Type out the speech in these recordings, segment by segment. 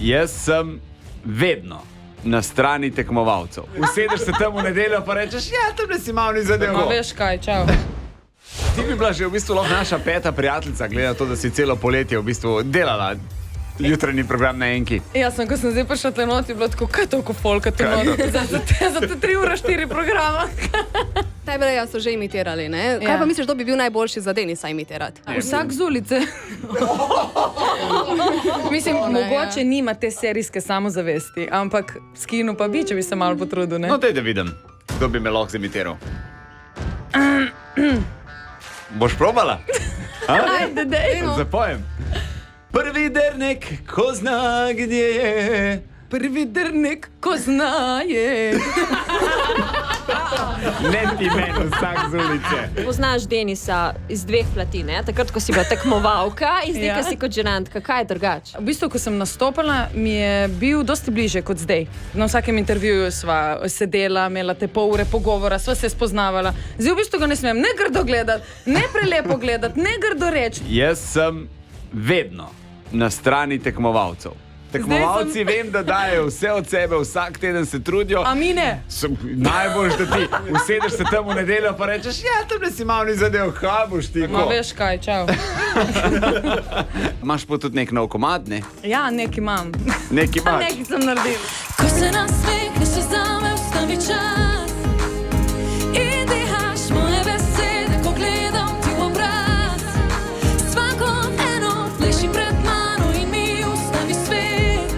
Jaz sem vedno na strani tekmovalcev. Usedeš se tam v nedeljo pa rečeš, ja, tam ne si malo ni zadevo. No, veš kaj, čau. Ti bi bila že v bistvu lahko naša peta prijateljica, glede na to, da si celo poletje v bistvu delala jutranji program na Enki. Jaz sem, ko sem zdaj prišla tle not, je bilo tako, kaj toliko folka tu not, za te 3 ure 4 programa. Tebe so že imitirali, ne? Kaj pa misliš, da bi bil najboljši za Denisa imitirati? Vsak z ulice. Mislim, mogoče nima te serijske samozavesti, ampak s kino pa bi, če bi se malo potrudil, ne? No, daj da vidim, kdo bi me lahko zimitiral. Boš probala? Ajde, dejmo. Zapojem. Prvi dernek, ko zna, gdje je. Prvi drnek, ko znaje. Ne ti meni vsak z ulice. Poznaš Denisa iz 2 plati, ne? Takrat, ko si bila tekmovalka in zdaj, ko si kot ženantka. Kaj je drugače? V bistvu, ko sem nastopala, mi je bil dosti bliže kot zdaj. Na vsakem intervjuju sva sedela, imela te pol ure pogovora, sva se spoznavala. Zdaj v bistvu ga ne smem ne grdo gledati, ne prelepo gledati, ne grdo reči. Jaz sem vedno na strani tekmovalcev. Tekmovalci vem, da dajo vse od sebe, vsak teden se trudijo. A mi ne? Najboljš, da ti usedeš se tam v nedeljo pa rečeš, ja, tam ne si malo ni zadev, kaj boš ti? No, veš kaj, čau. Imaš pa tudi nek nov komad, ne? Ja, neki imam. Neki imaš. Neki sem naredil. Ko se nasmehne, se zame ustavi čas in dihaš moje besede, ko gledam ti v obraz. Svako eno leži pred mano in mi ustavi svet.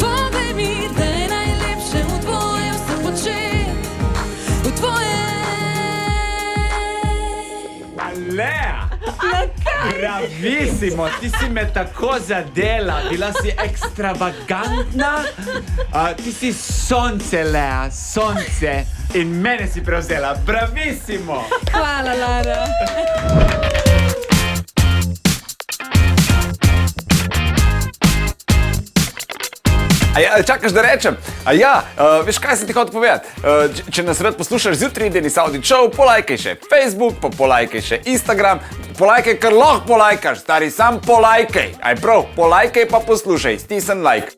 Poglej mi, da je najlepše v tvoje vse počet, v tvoje. Lea! Bravissimo, ti si me tako zadela, bila si ekstravagantna. Ti si sonce, Lea, sonce. In mene si prevzela, bravissimo! Hvala, Lara. Čakaš, da rečem? Veš, kaj sem ti hotel povedati? Če nas rad poslušaš zjutraj, Denis Audi Show, polajkaj še Facebook, pa polajkaj še Instagram, polajkaj, kar lahko polajkaš, stari, sam polajkaj. Aj prav, polajkaj pa poslušaj, stisni like.